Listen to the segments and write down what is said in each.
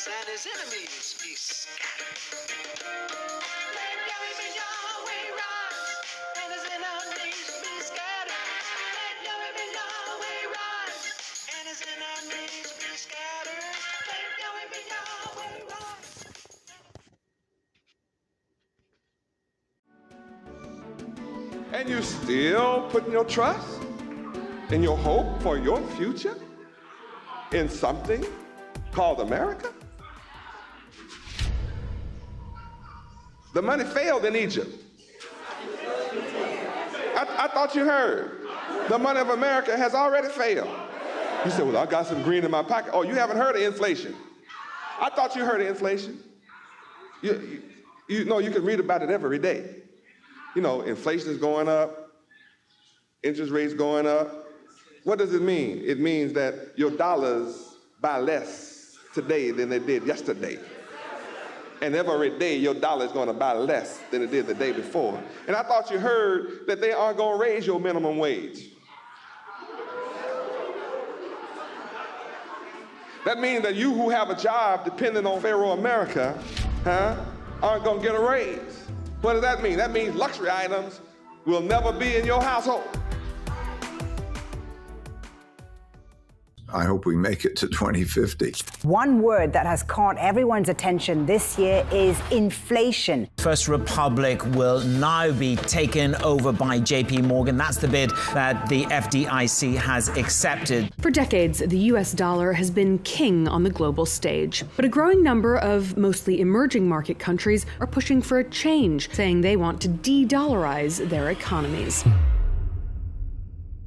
and his enemies be scattered. Let Yahweh rise, and his enemies be scattered. Let Yahweh rise, and his enemies be scattered. Let Yahweh rise. And you still putting your trust and your hope for your future in something called America? The money failed in Egypt. I thought you heard. The money of America has already failed. You said, well, I got some green in my pocket. Oh, you haven't heard of inflation. I thought you heard of inflation. You know, you can read about it every day. You know, inflation is going up, interest rates going up. What does it mean? It means that your dollars buy less today than they did yesterday. And every day your dollar is going to buy less than it did the day before. And I thought you heard that they aren't going to raise your minimum wage. That means that you who have a job depending on Pharaoh America, aren't going to get a raise. What does that mean? That means luxury items will never be in your household. I hope we make it to 2050. One word that has caught everyone's attention this year is inflation. First Republic will now be taken over by JP Morgan. That's the bid that the FDIC has accepted. For decades, the US dollar has been king on the global stage. But a growing number of mostly emerging market countries are pushing for a change, saying they want to de-dollarize their economies.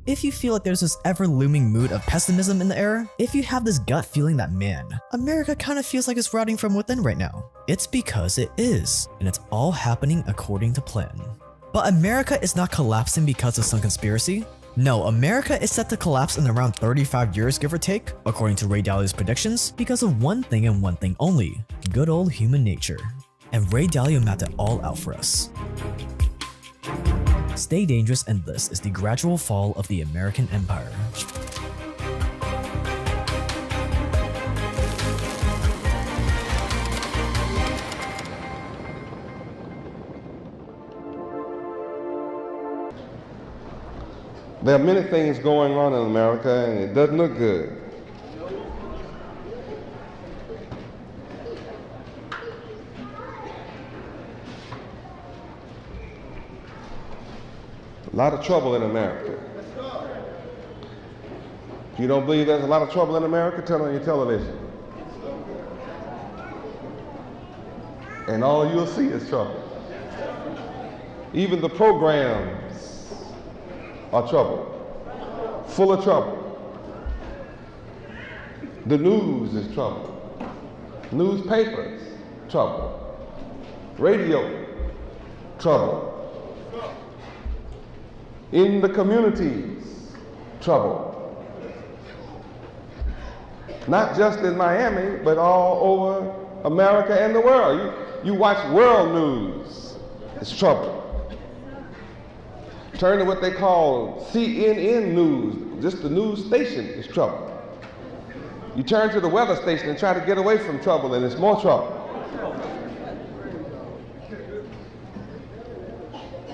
If you feel like there's this ever-looming mood of pessimism in the air, if you have this gut feeling that, man, America kind of feels like it's rotting from within right now, it's because it is, and it's all happening according to plan. But America is not collapsing because of some conspiracy. No, America is set to collapse in around 35 years, give or take, according to Ray Dalio's predictions, because of one thing and one thing only: good old human nature. And Ray Dalio mapped it all out for us. Stay dangerous, and this is the gradual fall of the American empire. There are many things going on in America, and it doesn't look good. A lot of trouble in America. If you don't believe there's a lot of trouble in America, turn on your television. And all you'll see is trouble. Even the programs are trouble, full of trouble. The news is trouble. Newspapers, trouble. Radio, trouble. In the communities, trouble. Not just in Miami, but all over America and the world. You watch world news, it's trouble. Turn to what they call CNN news, just the news station, is trouble. You turn to the weather station and try to get away from trouble, and it's more trouble.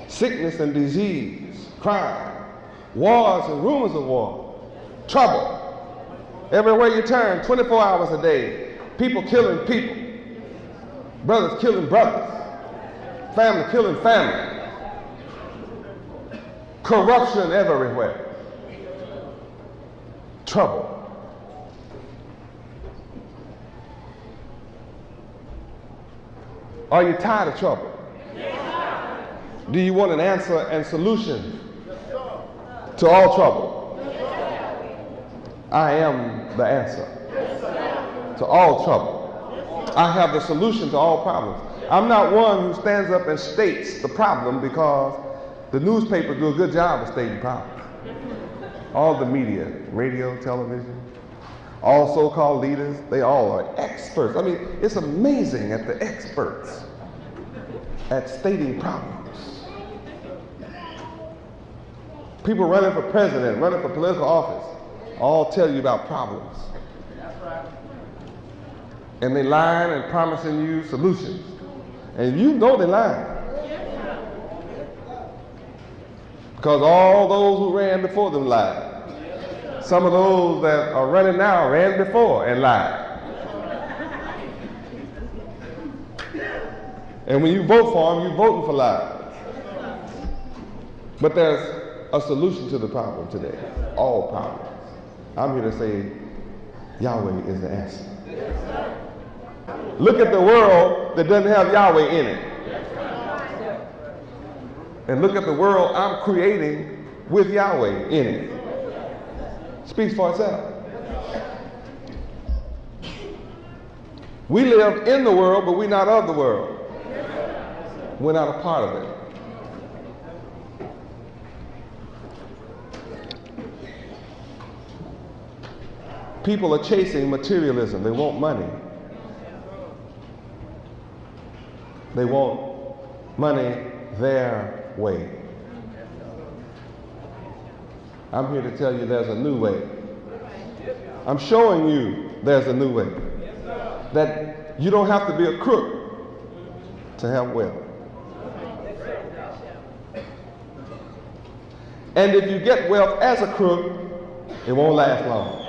Sickness and disease, crime, wars and rumors of war, trouble. Everywhere you turn, 24 hours a day, people killing people, brothers killing brothers, family killing family, corruption everywhere, trouble. Are you tired of trouble? Do you want an answer and solution to all trouble? I am the answer to all trouble. I have the solution to all problems. I'm not one who stands up and states the problem because the newspapers do a good job of stating problems. All the media, radio, television, all so-called leaders, they all are experts. I mean, it's amazing at the experts at stating problems. People running for president, running for political office, all tell you about problems. And they lying and promising you solutions. And you know they're lying. Because all those who ran before them lied. Some of those that are running now ran before and lied. And when you vote for them, you're voting for lies. But there's a solution to the problem today. All problems. I'm here to say Yahweh is the answer. Look at the world that doesn't have Yahweh in it. And look at the world I'm creating with Yahweh in it. Speaks for itself. We live in the world, but we're not of the world. We're not a part of it. People are chasing materialism. They want money. They want money their way. I'm here to tell you there's a new way. I'm showing you there's a new way. That you don't have to be a crook to have wealth. And if you get wealth as a crook, it won't last long.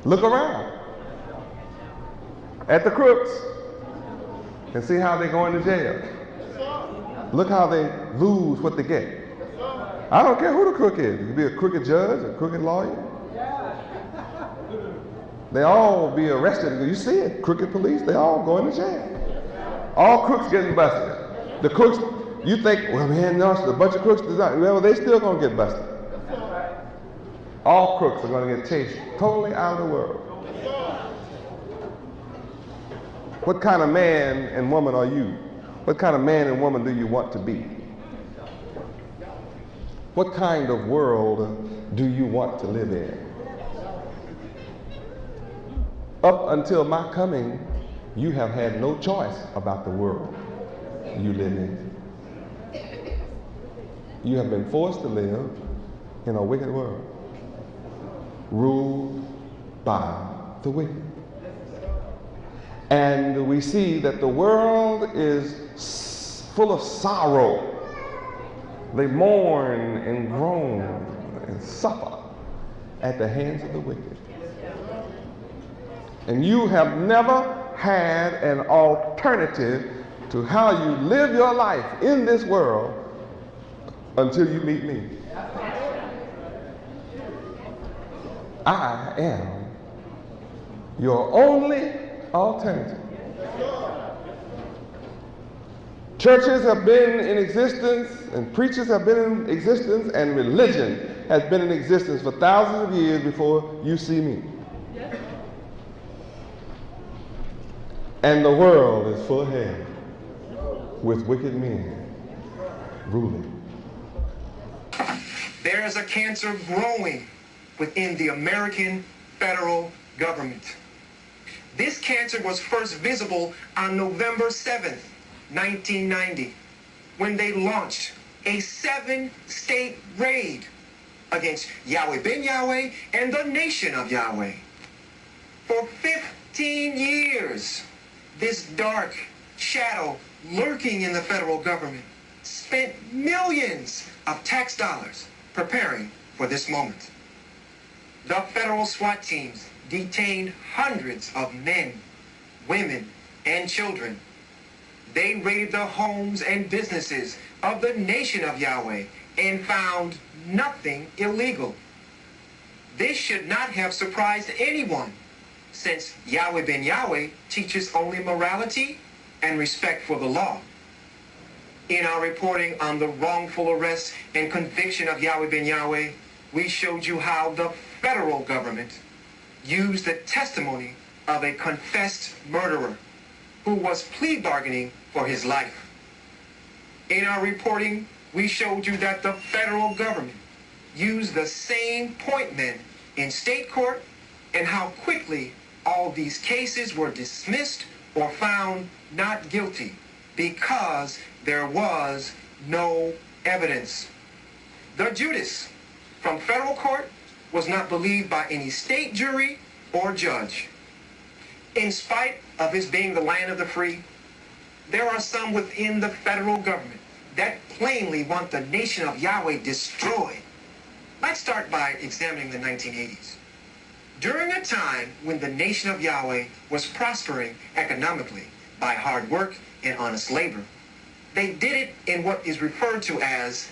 Look around at the crooks and see how they go into jail. Look how they lose what they get. I don't care who the crook is. You could be a crooked judge, a crooked lawyer. They all be arrested. You see it, crooked police, they all go into jail. All crooks getting busted. The crooks, you think, well, man, no, a bunch of crooks, well, they still gonna get busted. All crooks are gonna get chased totally out of the world. What kind of man and woman are you? What kind of man and woman do you want to be? What kind of world do you want to live in? Up until my coming, you have had no choice about the world you live in. You have been forced to live in a wicked world, ruled by the wicked. And we see that the world is full of sorrow. They mourn and groan and suffer at the hands of the wicked. And you have never had an alternative to how you live your life in this world until you meet me. I am your only alternative. Churches have been in existence, and preachers have been in existence, and religion has been in existence for thousands of years before you see me. And the world is full ahead with wicked men ruling. There is a cancer growing within the American federal government. This cancer was first visible on November 7th, 1990, when they launched a 7-state raid against Yahweh ben Yahweh and the nation of Yahweh. For 15 years, this dark shadow lurking in the federal government spent millions of tax dollars preparing for this moment. The federal SWAT teams detained hundreds of men, women, and children. They raided the homes and businesses of the nation of Yahweh and found nothing illegal. This should not have surprised anyone, since Yahweh ben Yahweh teaches only morality and respect for the law. In our reporting on the wrongful arrest and conviction of Yahweh ben Yahweh, we showed you how the federal government used the testimony of a confessed murderer who was plea bargaining for his life. In our reporting, we showed you that the federal government used the same point men in state court and how quickly all these cases were dismissed or found not guilty because there was no evidence. The Judas from federal court was not believed by any state jury or judge. In spite of its being the land of the free, there are some within the federal government that plainly want the nation of Yahweh destroyed. Let's start by examining the 1980s. During a time when the nation of Yahweh was prospering economically by hard work and honest labor, they did it in what is referred to as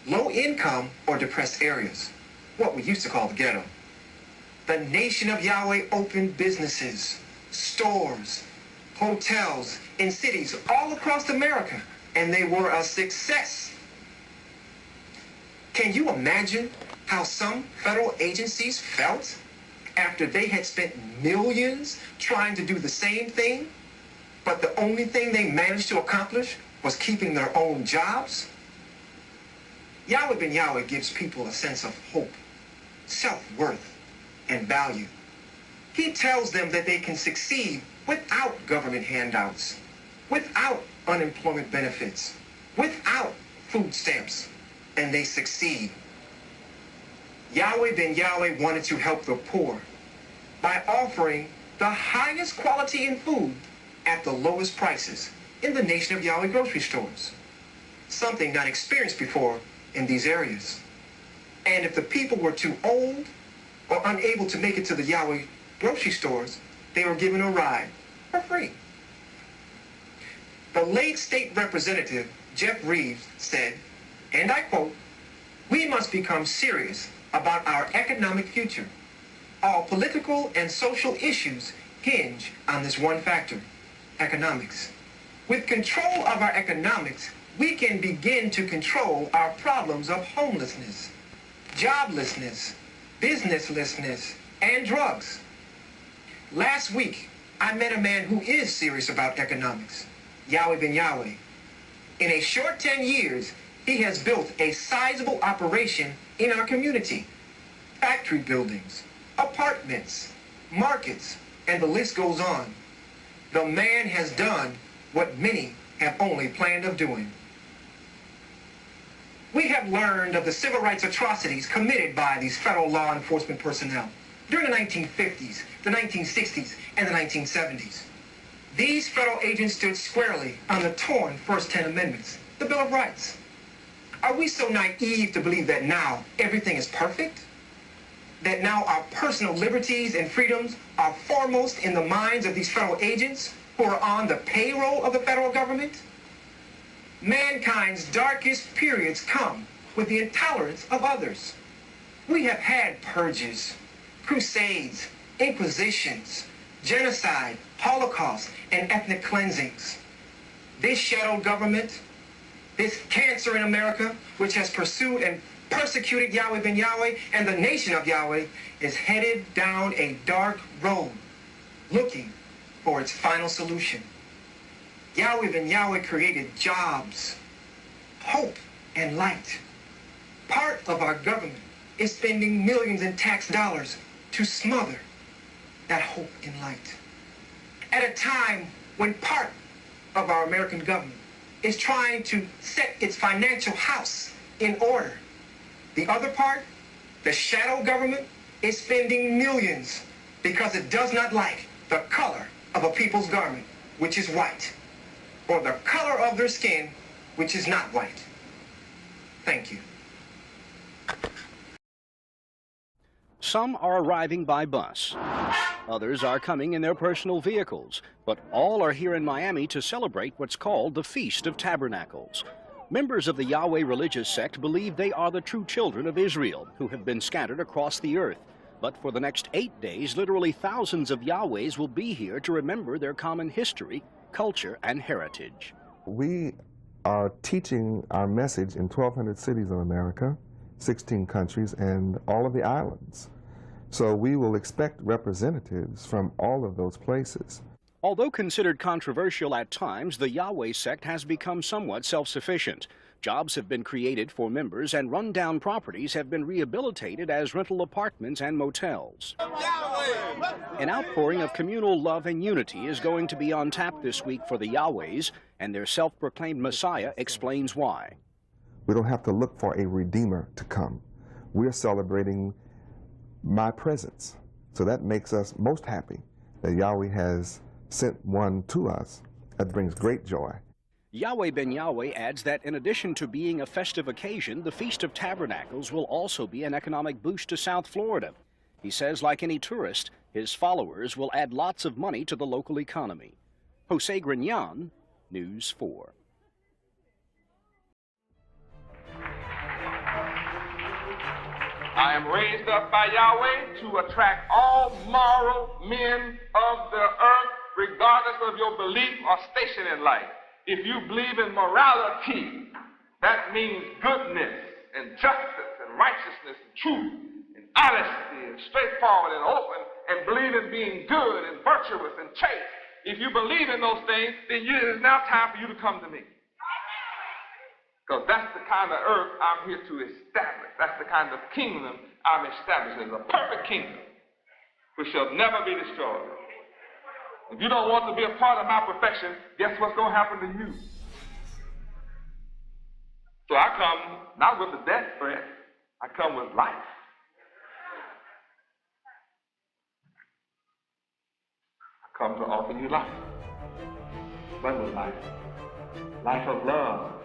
low-income or depressed areas, what we used to call the ghetto. The nation of Yahweh opened businesses, stores, hotels in cities all across America, and they were a success. Can you imagine how some federal agencies felt after they had spent millions trying to do the same thing, but the only thing they managed to accomplish was keeping their own jobs? Yahweh ben Yahweh gives people a sense of hope, self-worth, and value. He tells them that they can succeed without government handouts, without unemployment benefits, without food stamps, and they succeed. Yahweh ben Yahweh wanted to help the poor by offering the highest quality in food at the lowest prices in the nation of Yahweh grocery stores, something not experienced before in these areas. And if the people were too old or unable to make it to the Yahweh grocery stores, they were given a ride for free. The late state representative, Jeff Reeves, said, and I quote, "We must become serious about our economic future. All political and social issues hinge on this one factor, economics. With control of our economics, we can begin to control our problems of homelessness, joblessness, businesslessness, and drugs." Last week, I met a man who is serious about economics, Yahweh ben Yahweh. In a short 10 years, he has built a sizable operation in our community. Factory buildings, apartments, markets, and the list goes on. The man has done what many have only planned of doing. We have learned of the civil rights atrocities committed by these federal law enforcement personnel during the 1950s, the 1960s, and the 1970s. These federal agents stood squarely on the torn First 10 Amendments, the Bill of Rights. Are we so naive to believe that now everything is perfect? That now our personal liberties and freedoms are foremost in the minds of these federal agents who are on the payroll of the federal government? Mankind's darkest periods come with the intolerance of others. We have had purges, crusades, inquisitions, genocide, Holocaust, and ethnic cleansings. This shadow government, this cancer in America, which has pursued and persecuted Yahweh ben Yahweh and the nation of Yahweh, is headed down a dark road, looking for its final solution. Yahweh ben Yahweh created jobs, hope, and light. Part of our government is spending millions in tax dollars to smother that hope and light. At a time when part of our American government is trying to set its financial house in order, the other part, the shadow government, is spending millions because it does not like the color of a people's garment, which is white, or the color of their skin, which is not white. Thank you. Some are arriving by bus. Others are coming in their personal vehicles, but all are here in Miami to celebrate what's called the Feast of Tabernacles. Members of the Yahweh religious sect believe they are the true children of Israel, who have been scattered across the earth. But for the next 8 days, literally thousands of Yahwehs will be here to remember their common history, culture, and heritage. We are teaching our message in 1,200 cities of America, 16 countries, and all of the islands. So we will expect representatives from all of those places. Although considered controversial at times, the Yahweh sect has become somewhat self-sufficient. Jobs have been created for members, and rundown properties have been rehabilitated as rental apartments and motels. An outpouring of communal love and unity is going to be on tap this week for the Yahwehs, and their self-proclaimed Messiah explains why. We don't have to look for a Redeemer to come. We're celebrating my presence. So that makes us most happy that Yahweh has sent one to us that brings great joy. Yahweh ben Yahweh adds that in addition to being a festive occasion, the Feast of Tabernacles will also be an economic boost to South Florida. He says, like any tourist, his followers will add lots of money to the local economy. Jose Grignon, News 4. I am raised up by Yahweh to attract all moral men of the earth, regardless of your belief or station in life. If you believe in morality, that means goodness and justice and righteousness and truth and honesty and straightforward and open and believe in being good and virtuous and chaste. If you believe in those things, then it is now time for you to come to me. Because that's the kind of earth I'm here to establish. That's the kind of kingdom I'm establishing. It's a perfect kingdom which shall never be destroyed. If you don't want to be a part of my perfection, guess what's going to happen to you? So I come not with a death threat, I come with life. I come to offer you life. Abundant life. Life of love.